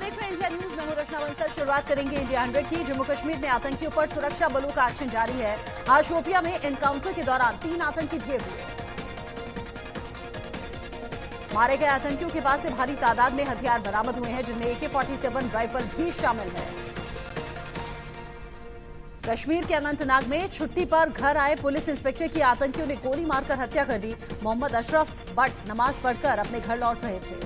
देख रहे हैं इंडिया न्यूज। मैं हूं रचना बंसल। शुरुआत करेंगे इंडिया 100 की। जम्मू कश्मीर में आतंकियों पर सुरक्षा बलों का एक्शन जारी है। आज शोपिया में एनकाउंटर के दौरान 3 आतंकी ढेर हुए। मारे गए आतंकियों के पास से भारी तादाद में हथियार बरामद हुए हैं, जिनमें AK-47 राइफल भी शामिल है। कश्मीर के अनंतनाग में छुट्टी पर घर आए पुलिस इंस्पेक्टर की आतंकियों ने गोली मारकर हत्या कर दी। मोहम्मद अशरफ भट्ट नमाज पढ़कर अपने घर लौट रहे थे।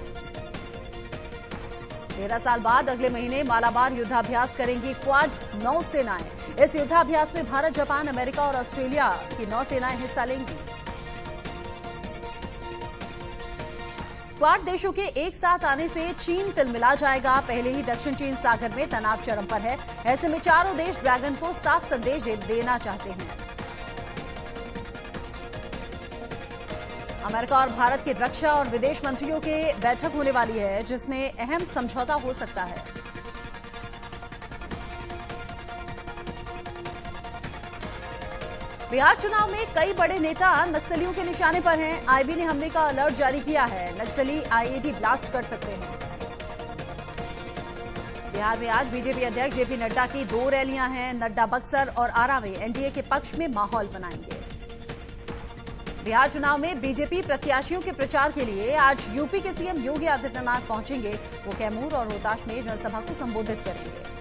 13 साल बाद अगले महीने मालाबार युद्धाभ्यास करेंगी क्वाड नौसेनाएं। इस युद्धाभ्यास में भारत, जापान, अमेरिका और ऑस्ट्रेलिया की नौसेनाएं हिस्सा लेंगी। क्वाड देशों के एक साथ आने से चीन तिलमिला जाएगा। पहले ही दक्षिण चीन सागर में तनाव चरम पर है। ऐसे में चारों देश ड्रैगन को साफ संदेश देना चाहते हैं। अमेरिका और भारत के रक्षा और विदेश मंत्रियों की बैठक होने वाली है, जिसमें अहम समझौता हो सकता है। बिहार चुनाव में कई बड़े नेता नक्सलियों के निशाने पर हैं। आईबी ने हमले का अलर्ट जारी किया है। नक्सली IED ब्लास्ट कर सकते हैं। बिहार में आज बीजेपी अध्यक्ष JP नड्डा की 2 रैलियां हैं। नड्डा बक्सर और आरा में NDA के पक्ष में माहौल बनाएंगे। बिहार चुनाव में बीजेपी प्रत्याशियों के प्रचार के लिए आज यूपी के CM योगी आदित्यनाथ पहुंचेंगे। वो कैमूर और रोहतास में जनसभा को संबोधित करेंगे।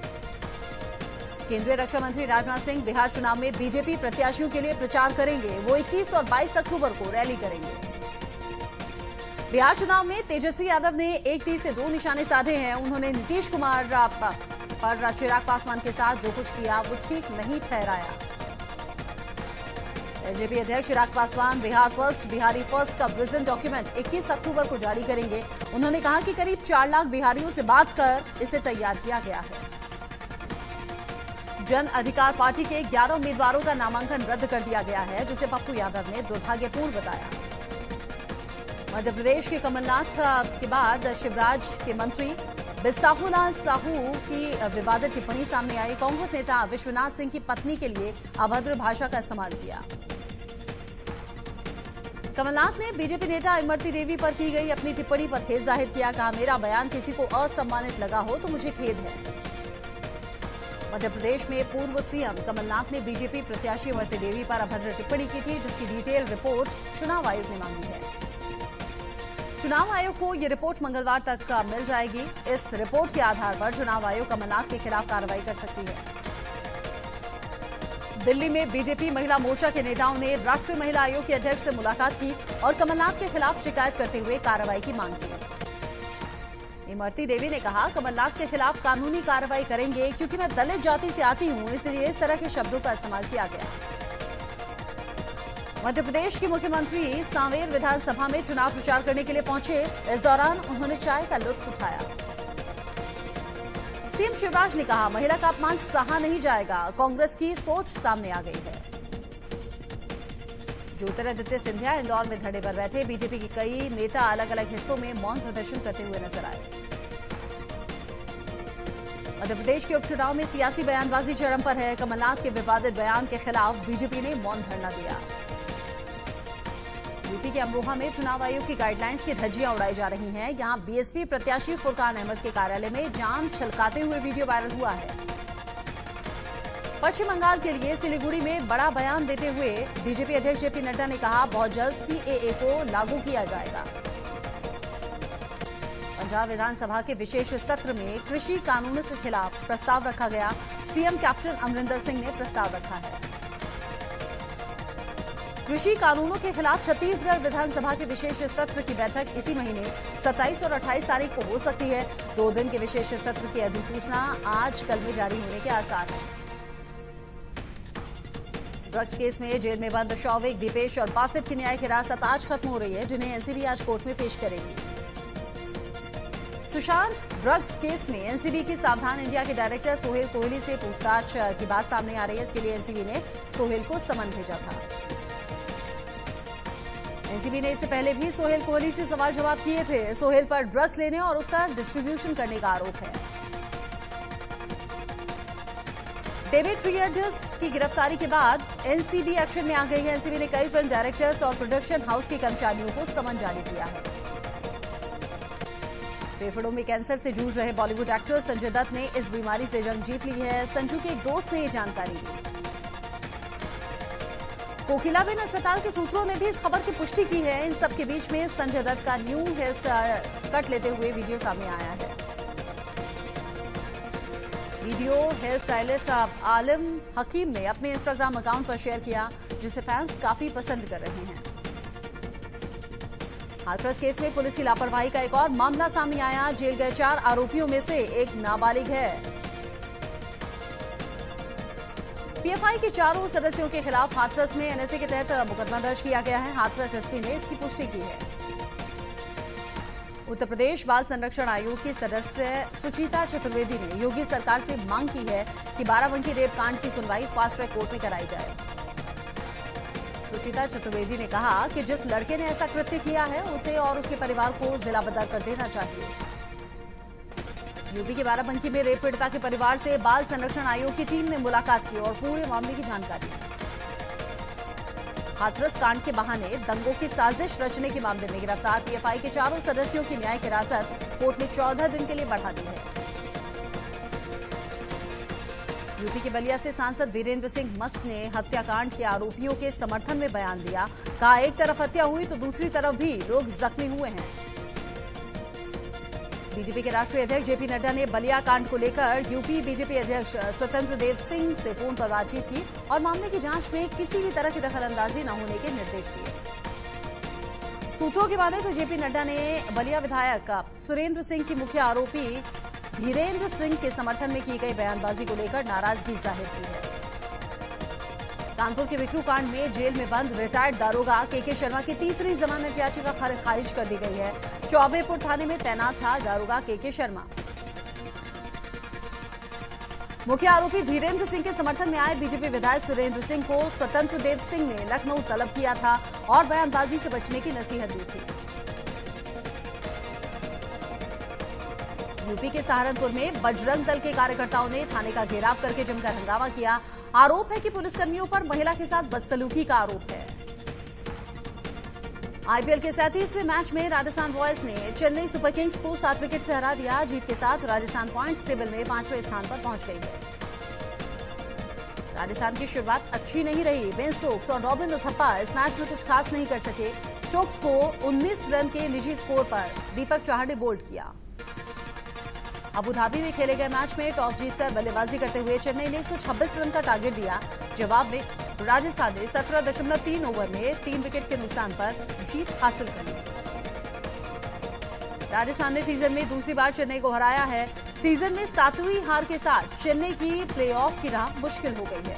केंद्रीय रक्षा मंत्री राजनाथ सिंह बिहार चुनाव में बीजेपी प्रत्याशियों के लिए प्रचार करेंगे। वो 21 और 22 अक्टूबर को रैली करेंगे। बिहार चुनाव में तेजस्वी यादव ने एक तीर से 2 निशाने साधे हैं। उन्होंने नीतीश कुमार पर चिराग पासवान के साथ जो कुछ किया वो ठीक नहीं ठहराया। LJP अध्यक्ष चिराग पासवान बिहार फर्स्ट, बिहारी फर्स्ट का विजन डॉक्यूमेंट 21 अक्टूबर को जारी करेंगे। उन्होंने कहा कि करीब 4 लाख बिहारियों से बात कर इसे तैयार किया गया है। जन अधिकार पार्टी के 11 उम्मीदवारों का नामांकन रद्द कर दिया गया है, जिसे पप्पू यादव ने दुर्भाग्यपूर्ण बताया। मध्य प्रदेश के कमलनाथ के बाद शिवराज के मंत्री बिसाहुलाल साहू की विवादित टिप्पणी सामने आई। कांग्रेस नेता विश्वनाथ सिंह की पत्नी के लिए अभद्र भाषा का इस्तेमाल किया। कमलनाथ ने बीजेपी नेता इमरती देवी पर की गई अपनी टिप्पणी पर खेद जाहिर किया। कहा, मेरा बयान किसी को असम्मानित लगा हो तो मुझे खेद है। मध्य प्रदेश में पूर्व CM कमलनाथ ने बीजेपी प्रत्याशी इमरती देवी पर अभद्र टिप्पणी की थी, जिसकी डिटेल रिपोर्ट चुनाव आयोग ने मांगी है। चुनाव आयोग को यह रिपोर्ट मंगलवार तक मिल जाएगी। इस रिपोर्ट के आधार पर चुनाव आयोग कमलनाथ के खिलाफ कार्रवाई कर सकती है। दिल्ली में बीजेपी महिला मोर्चा के नेताओं ने राष्ट्रीय महिला आयोग के अध्यक्ष से मुलाकात की और कमलनाथ के खिलाफ शिकायत करते हुए कार्रवाई की मांग की। इमरती देवी ने कहा, कमलनाथ के खिलाफ कानूनी कार्रवाई करेंगे, क्योंकि मैं दलित जाति से आती हूं, इसलिए इस तरह के शब्दों का इस्तेमाल किया गया। मध्य प्रदेश के मुख्यमंत्री सांवेर विधानसभा में चुनाव प्रचार करने के लिए पहुंचे। इस दौरान उन्होंने चाय का लुत्फ उठाया। CM शिवराज ने कहा, महिला का अपमान सहा नहीं जाएगा। कांग्रेस की सोच सामने आ गई है। ज्योतिरादित्य सिंधिया इंदौर में धरने पर बैठे। बीजेपी के कई नेता अलग अलग हिस्सों में मौन प्रदर्शन करते हुए नजर आए। मध्य प्रदेश के उपचुनाव में सियासी बयानबाजी चरम पर है। कमलनाथ के विवादित बयान के खिलाफ बीजेपी ने मौन धरना दिया। यूपी के अमरोहा में चुनाव आयोग की गाइडलाइंस की धज्जियां उड़ाई जा रही हैं। यहां BSP प्रत्याशी फुरकान अहमद के कार्यालय में जाम छलकाते हुए वीडियो वायरल हुआ है। पश्चिम बंगाल के लिए सिलीगुड़ी में बड़ा बयान देते हुए बीजेपी अध्यक्ष JP नड्डा ने कहा, बहुत जल्द CAA को लागू किया जाएगा। पंजाब विधानसभा के विशेष सत्र में कृषि कानूनों के खिलाफ प्रस्ताव रखा गया। CM कैप्टन अमरिंदर सिंह ने प्रस्ताव रखा है। कृषि कानूनों के खिलाफ छत्तीसगढ़ विधानसभा के विशेष सत्र की बैठक इसी महीने 27 और 28 तारीख को हो सकती है। 2 दिन के विशेष सत्र की अधिसूचना आज कल में जारी होने के आसार हैं। ड्रग्स केस में जेल में बंद शौविक, दीपेश और बासित की न्यायिक हिरासत आज खत्म हो रही है, जिन्हें NCB आज कोर्ट में पेश करेगी। सुशांत ड्रग्स केस में NCB की सावधान इंडिया के डायरेक्टर सोहेल कोहली से पूछताछ की बात सामने आ रही है। इसके लिए NCB ने सोहेल को समन भेजा था। NCB ने इससे पहले भी सोहेल कोहली से सवाल जवाब किए थे। सोहेल पर ड्रग्स लेने और उसका डिस्ट्रीब्यूशन करने का आरोप है। डेविड रियर्डस की गिरफ्तारी के बाद NCB एक्शन में आ गई है। NCB ने कई फिल्म डायरेक्टर्स और प्रोडक्शन हाउस के कर्मचारियों को समन जारी किया है। फेफड़ों में कैंसर से जूझ रहे बॉलीवुड एक्टर संजय दत्त ने इस बीमारी से जंग जीत ली है। संजू के एक दोस्त ने ये जानकारी दी। कोकिलाबेन अस्पताल के सूत्रों ने भी इस खबर की पुष्टि की है। इन सब के बीच में संजय दत्त का न्यू हेयर कट लेते हुए वीडियो सामने आया है। वीडियो हेयर स्टाइलिस्ट आलिम हकीम ने अपने इंस्टाग्राम अकाउंट पर शेयर किया, जिसे फैंस काफी पसंद कर रहे हैं। हाथरस केस में पुलिस की लापरवाही का एक और मामला सामने आया। जेल गए 4 आरोपियों में से एक नाबालिग है। पीएफआई के 4 सदस्यों के खिलाफ हाथरस में एनएसए के तहत मुकदमा दर्ज किया गया है। हाथरस एसपी ने इसकी पुष्टि की है। उत्तर प्रदेश बाल संरक्षण आयोग की सदस्य सुचिता चतुर्वेदी ने योगी सरकार से मांग की है कि बाराबंकी रेप कांड की सुनवाई फास्ट ट्रैक कोर्ट में कराई जाए। सुचिता चतुर्वेदी ने कहा कि जिस लड़के ने ऐसा कृत्य किया है उसे और उसके परिवार को जिला बदर कर देना चाहिए। यूपी के बाराबंकी में रेप पीड़िता के परिवार से बाल संरक्षण आयोग की टीम ने मुलाकात की और पूरे मामले की जानकारी दी। हाथरस कांड के बहाने दंगों की साजिश रचने के मामले में गिरफ्तार पीएफआई के 4 सदस्यों की न्यायिक हिरासत कोर्ट ने 14 दिन के लिए बढ़ा दी है। यूपी के बलिया से सांसद वीरेंद्र सिंह मस्त ने हत्याकांड के आरोपियों के समर्थन में बयान दिया। कहा, एक तरफ हत्या हुई तो दूसरी तरफ भी लोग जख्मी हुए हैं। बीजेपी के राष्ट्रीय अध्यक्ष जेपी नड्डा ने बलिया कांड को लेकर यूपी बीजेपी अध्यक्ष स्वतंत्र देव सिंह से फोन पर बातचीत की और मामले की जांच में किसी भी तरह की दखलंदाजी न होने के निर्देश दिए। सूत्रों की माने तो जेपी नड्डा ने बलिया विधायक सुरेंद्र सिंह की मुख्य आरोपी धीरेन्द्र सिंह के समर्थन में की गई बयानबाजी को लेकर नाराजगी जाहिर की है। कानपुर के विक्रू कांड में जेल में बंद रिटायर्ड दारोगा के शर्मा की तीसरी जमानत याचिका खारिज कर दी गई है। चौबेपुर थाने में तैनात था दारोगा के शर्मा। मुख्य आरोपी धीरेन्द्र सिंह के समर्थन में आए बीजेपी विधायक सुरेंद्र सिंह को स्वतंत्र देव सिंह ने लखनऊ तलब किया था और बयानबाजी से बचने की नसीहत दी थी। यूपी के सहारनपुर में बजरंग दल के कार्यकर्ताओं ने थाने का घेराव करके जमकर हंगामा किया। आरोप है कि पुलिसकर्मियों पर महिला के साथ बदसलूकी का आरोप है। आईपीएल के 37वें मैच में राजस्थान रॉयल्स ने चेन्नई सुपर किंग्स को 7 विकेट से हरा दिया। जीत के साथ राजस्थान पॉइंट्स टेबल में 5वें स्थान पर पहुंच गई है। राजस्थान की शुरुआत अच्छी नहीं रही। बेन स्टोक्स और रॉबिन उथप्पा इस मैच में कुछ खास नहीं कर सके। स्टोक्स को 19 रन के निजी स्कोर पर दीपक चाहर ने बोल्ड किया। अबुधाबी में खेले गए मैच में टॉस जीतकर बल्लेबाजी करते हुए चेन्नई ने 126 रन का टारगेट दिया। जवाब में राजस्थान ने 17.3 ओवर में 3 विकेट के नुकसान पर जीत हासिल कर ली। राजस्थान ने सीजन में दूसरी बार चेन्नई को हराया है। सीजन में 7वीं हार के साथ चेन्नई की प्लेऑफ की राह मुश्किल हो गई है।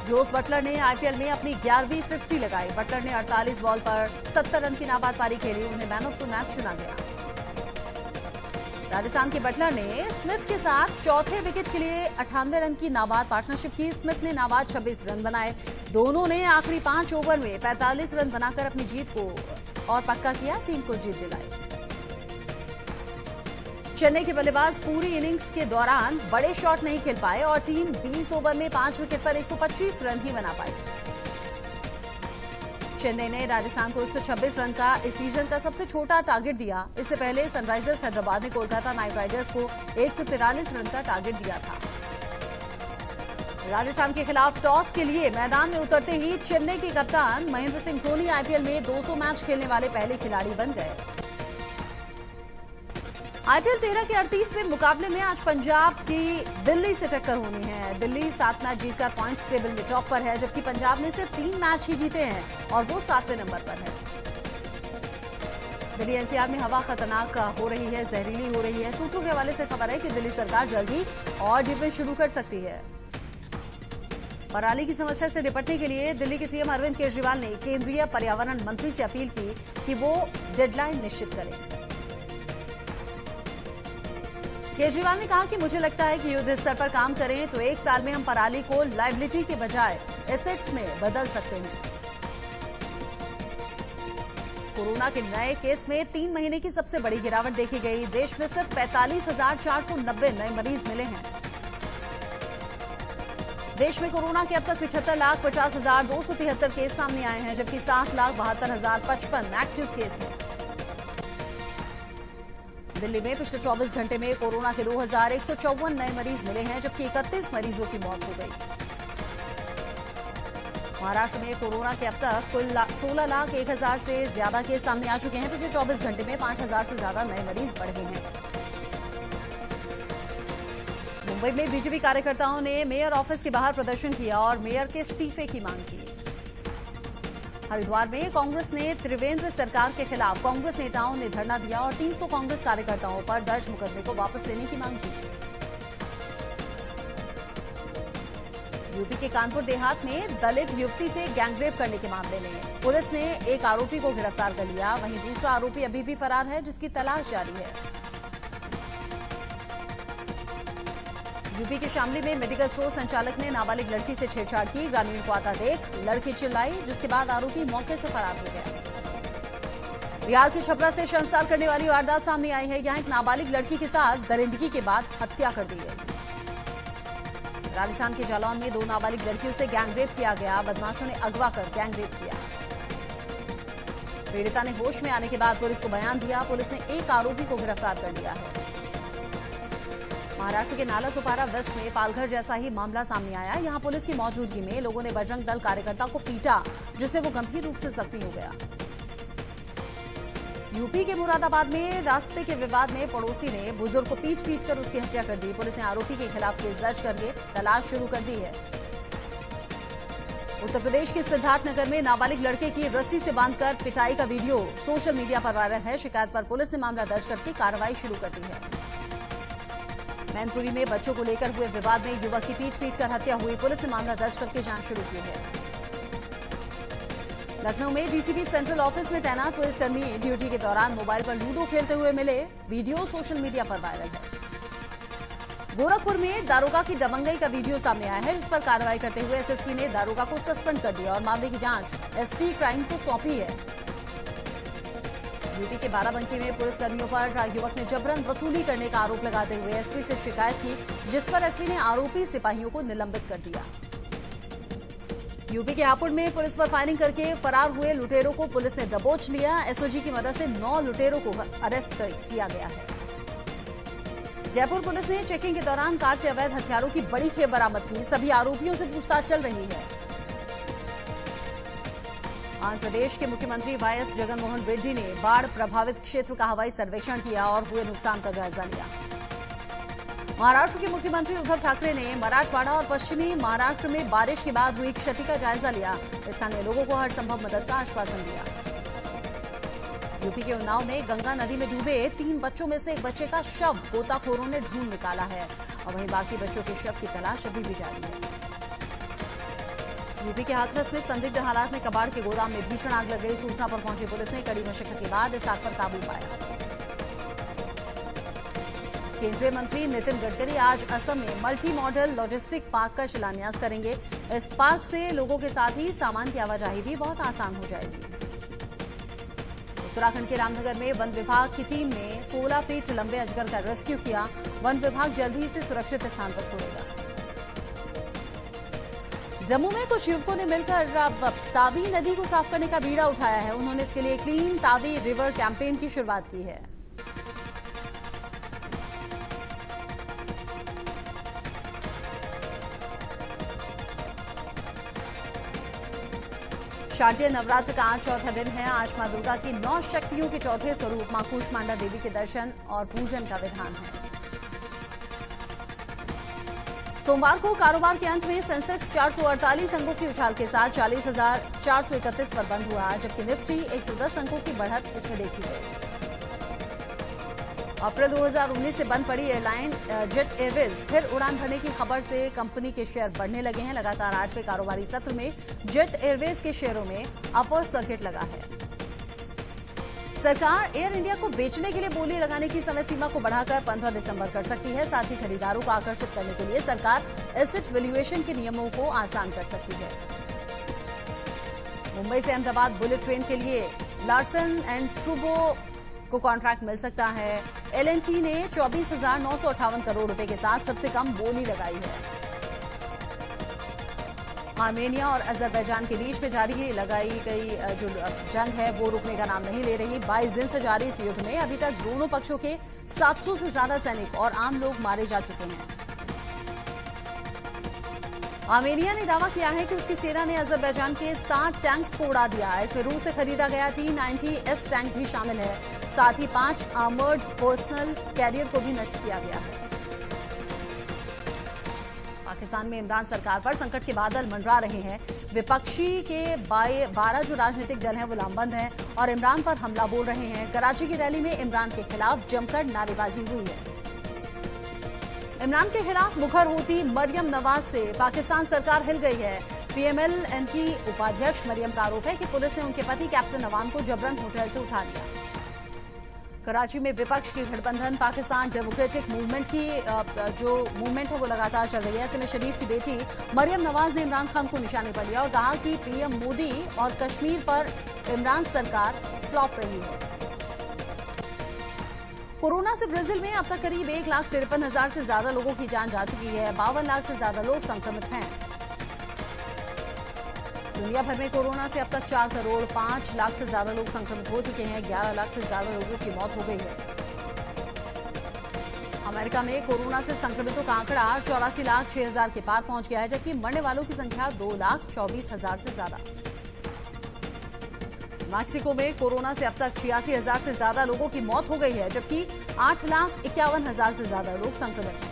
जोस बटलर ने आईपीएल में अपनी 11वीं 50 लगाई। बटलर ने 48 बॉल पर 70 रन की नाबाद पारी खेली। उन्हें मैन ऑफ द मैच चुना गया। राजस्थान के बटलर ने स्मिथ के साथ चौथे विकेट के लिए 98 रन की नाबाद पार्टनरशिप की। स्मिथ ने नाबाद 26 रन बनाए। दोनों ने आखिरी 5 ओवर में 45 रन बनाकर अपनी जीत को और पक्का किया, टीम को जीत दिलाई। चेन्नई के बल्लेबाज पूरी इनिंग्स के दौरान बड़े शॉट नहीं खेल पाए और टीम 20 ओवर में 5 विकेट पर 125 रन ही बना पाई। चेन्नई ने राजस्थान को 126 रन का इस सीजन का सबसे छोटा टारगेट दिया। इससे पहले सनराइजर्स हैदराबाद ने कोलकाता नाइट राइडर्स को 143 रन का टारगेट दिया था। राजस्थान के खिलाफ टॉस के लिए मैदान में उतरते ही चेन्नई के कप्तान महेंद्र सिंह धोनी आईपीएल में 200 मैच खेलने वाले पहले खिलाड़ी बन गए। आईपीएल 13 के 38वें मुकाबले में आज पंजाब की दिल्ली से टक्कर होनी है। दिल्ली 7 मैच जीतकर पॉइंट्स टेबल में टॉप पर है, जबकि पंजाब ने सिर्फ 3 मैच ही जीते हैं और वो 7वें नंबर पर है। दिल्ली एनसीआर में हवा खतरनाक हो रही है, जहरीली हो रही है। सूत्रों के हवाले से खबर है कि दिल्ली सरकार जल्द ही और डिफेंस शुरू कर सकती है। पराली की समस्या से निपटने के लिए दिल्ली के सीएम अरविंद केजरीवाल ने केंद्रीय पर्यावरण मंत्री से अपील की कि वो डेडलाइन निश्चित करें। केजरीवाल ने कहा कि मुझे लगता है कि युद्ध स्तर पर काम करें तो 1 साल में हम पराली को लायबिलिटी के बजाय एसेट्स में बदल सकते हैं। कोरोना के नए केस में 3 महीने की सबसे बड़ी गिरावट देखी गई। देश में सिर्फ 45,490 नए मरीज मिले हैं। देश में कोरोना के अब तक 75,50,273 केस सामने आए हैं, जबकि 7,72,055 एक्टिव केस हैं। दिल्ली में पिछले 24 घंटे में कोरोना के 2154 नए मरीज मिले हैं, जबकि 31 मरीजों की मौत हो गई। महाराष्ट्र में कोरोना के अब तक कुल 16,01,000 से ज्यादा केस सामने आ चुके हैं। पिछले 24 घंटे में 5,000 से ज्यादा नए मरीज बढ़े हैं। मुंबई में बीजेपी कार्यकर्ताओं ने मेयर ऑफिस के बाहर प्रदर्शन किया और मेयर के इस्तीफे की मांग की। हरिद्वार में कांग्रेस ने त्रिवेंद्र सरकार के खिलाफ कांग्रेस नेताओं ने धरना दिया और 300 कांग्रेस कार्यकर्ताओं पर दर्ज मुकदमे को वापस लेने की मांग की। यूपी के कानपुर देहात में दलित युवती से गैंगरेप करने के मामले में पुलिस ने एक आरोपी को गिरफ्तार कर लिया। वहीं दूसरा आरोपी अभी भी फरार है, जिसकी तलाश जारी है। यूपी के शामली में मेडिकल स्टोर संचालक ने नाबालिग लड़की से छेड़छाड़ की। ग्रामीण को आता देख लड़की चिल्लाई, जिसके बाद आरोपी मौके से फरार हो गया। बिहार के छपरा से शर्मसार करने वाली वारदात सामने आई है। यहां एक नाबालिग लड़की के साथ दरिंदगी के बाद हत्या कर दी गई। राजस्थान के जालौन में 2 नाबालिग लड़कियों से गैंगरेप किया गया। बदमाशों ने अगवा कर गैंगरेप किया। पीड़िता ने होश में आने के बाद पुलिस को बयान दिया। पुलिस ने एक आरोपी को गिरफ्तार कर लिया है। महाराष्ट्र के नाला सुपारा वेस्ट में पालघर जैसा ही मामला सामने आया। यहां पुलिस की मौजूदगी में लोगों ने बजरंग दल कार्यकर्ता को पीटा, जिससे वो गंभीर रूप से जख्मी हो गया। यूपी के मुरादाबाद में रास्ते के विवाद में पड़ोसी ने बुजुर्ग को पीट कर उसकी हत्या कर दी। पुलिस ने आरोपी के खिलाफ केस दर्ज करके तलाश शुरू कर दी है। उत्तर प्रदेश के सिद्धार्थनगर में नाबालिग लड़के की रस्सी से बांधकर पिटाई का वीडियो सोशल मीडिया पर वायरल है। शिकायत पर पुलिस ने मामला दर्ज करके कार्रवाई शुरू कर दी है। मैनपुरी में बच्चों को लेकर हुए विवाद में युवक की पीट कर हत्या हुई। पुलिस ने मामला दर्ज करके जांच शुरू की है। लखनऊ में डीसीपी सेंट्रल ऑफिस में तैनात पुलिसकर्मी ड्यूटी के दौरान मोबाइल पर लूडो खेलते हुए मिले। वीडियो सोशल मीडिया पर वायरल है। गोरखपुर में दारोगा की दबंगई का वीडियो सामने आया है, जिस पर कार्रवाई करते हुए एसएसपी ने दारोगा को सस्पेंड कर दिया और मामले की जांच एसपी क्राइम को सौंपी है। यूपी के बाराबंकी में पुलिसकर्मियों पर युवक ने जबरन वसूली करने का आरोप लगाते हुए एसपी से शिकायत की, जिस पर एसपी ने आरोपी सिपाहियों को निलंबित कर दिया। यूपी के हापुड़ में पुलिस पर फायरिंग करके फरार हुए लुटेरों को पुलिस ने दबोच लिया। एसओजी की मदद से 9 लुटेरों को अरेस्ट किया गया है। जयपुर पुलिस ने चेकिंग के दौरान कार से अवैध हथियारों की बड़ी खेप बरामद की। सभी आरोपियों से पूछताछ चल रही है। आंध्र प्रदेश के मुख्यमंत्री वाईएस जगनमोहन रेड्डी ने बाढ़ प्रभावित क्षेत्र का हवाई सर्वेक्षण किया और हुए नुकसान का जायजा लिया। महाराष्ट्र के मुख्यमंत्री उद्धव ठाकरे ने मराठवाड़ा और पश्चिमी महाराष्ट्र में बारिश के बाद हुई क्षति का जायजा लिया। स्थानीय लोगों को हर संभव मदद का आश्वासन दिया। यूपी के उन्नाव में गंगा नदी में डूबे 3 बच्चों में से एक बच्चे का शव गोताखोरों ने ढूंढ निकाला है और वहीं बाकी बच्चों के शव की तलाश अभी भी जारी है। यूपी के हाथरस में संदिग्ध हालात में कबाड़ के गोदाम में भीषण आग लग गई। सूचना पर पहुंची पुलिस ने कड़ी मशक्कत के बाद इस आग पर काबू पाया। केंद्रीय मंत्री नितिन गडकरी आज असम में मल्टी मॉडल लॉजिस्टिक पार्क का शिलान्यास करेंगे। इस पार्क से लोगों के साथ ही सामान की आवाजाही भी बहुत आसान हो जाएगी। उत्तराखंड के रामनगर में वन विभाग की टीम ने 16 फीट लंबे अजगर का रेस्क्यू किया। वन विभाग जल्द ही इसे सुरक्षित स्थान पर छोड़ेगा। जम्मू में कुछ युवकों ने मिलकर तावी नदी को साफ करने का बीड़ा उठाया है। उन्होंने इसके लिए क्लीन तावी रिवर कैंपेन की शुरुआत की है। शारदीय नवरात्र का आज चौथा दिन है। आज मां दुर्गा की 9 शक्तियों के चौथे स्वरूप मां कूष्मांडा देवी के दर्शन और पूजन का विधान है। सोमवार को कारोबार के अंत में सेंसेक्स 448 अंकों की उछाल के साथ 40,431 पर बंद हुआ, जबकि निफ्टी 110 अंकों की बढ़त इसमें देखी गई। अप्रैल 2019 से बंद पड़ी एयरलाइन जेट एयरवेज फिर उड़ान भरने की खबर से कंपनी के शेयर बढ़ने लगे हैं। लगातार 8वें कारोबारी सत्र में जेट एयरवेज के शेयरों में अपर सर्किट लगा है। सरकार एयर इंडिया को बेचने के लिए बोली लगाने की समय सीमा को बढ़ाकर 15 दिसंबर कर सकती है। साथ ही खरीदारों को आकर्षित करने के लिए सरकार एसेट वैल्यूएशन के नियमों को आसान कर सकती है। मुंबई से अहमदाबाद बुलेट ट्रेन के लिए लार्सन एंड टूब्रो को कॉन्ट्रैक्ट मिल सकता है। एल&टी ने 24,958 करोड़ रुपए के साथ सबसे कम बोली लगाई है। आर्मेनिया और अजरबैजान के बीच में जारी लगाई गई जो जंग है वो रुकने का नाम नहीं ले रही। 22 दिन से जारी इस युद्ध में अभी तक दोनों पक्षों के 700 से ज्यादा सैनिक और आम लोग मारे जा चुके हैं। आर्मेनिया ने दावा किया है कि उसकी सेना ने अजरबैजान के 60 टैंक्स को उड़ा दिया। इसमें रूस से खरीदा गया T-90S टैंक भी शामिल है। साथ ही 5 आर्मर्ड पर्सनल कैरियर को भी नष्ट किया गया है। पाकिस्तान में इमरान सरकार पर संकट के बादल मंडरा रहे हैं। विपक्षी के 12 जो राजनीतिक दल हैं वो लामबंद हैं और इमरान पर हमला बोल रहे हैं। कराची की रैली में इमरान के खिलाफ जमकर नारेबाजी हुई है। इमरान के खिलाफ मुखर होती मरियम नवाज से पाकिस्तान सरकार हिल गई है। PMLN की उपाध्यक्ष मरियम का आरोप है कि पुलिस ने उनके पति कैप्टन अवान को जबरन होटल से उठा लिया। कराची में विपक्ष की गठबंधन पाकिस्तान डेमोक्रेटिक मूवमेंट की जो मूवमेंट है वो लगातार चल रही है। ऐसे में शरीफ की बेटी मरियम नवाज ने इमरान खान को निशाने पर लिया और कहा कि PM मोदी और कश्मीर पर इमरान सरकार फ्लॉप रही है। कोरोना से ब्राजील में अब तक करीब 1,53,000 से ज्यादा लोगों की जान जा चुकी है। 52 लाख से ज्यादा लोग संक्रमित हैं। दुनिया भर में कोरोना से अब तक 4,05,00,000 से ज्यादा लोग संक्रमित हो चुके हैं। 11 लाख से ज्यादा लोगों की मौत हो गई है। अमेरिका में कोरोना से संक्रमितों का आंकड़ा 84,06,000 के पार पहुंच गया है, जबकि मरने वालों की संख्या 2,24,000 से ज्यादा। मैक्सिको में कोरोना से अब तक 86,000 से ज्यादा लोगों की मौत हो गई है, जबकि 8,51,000 से ज्यादा लोग संक्रमित हैं।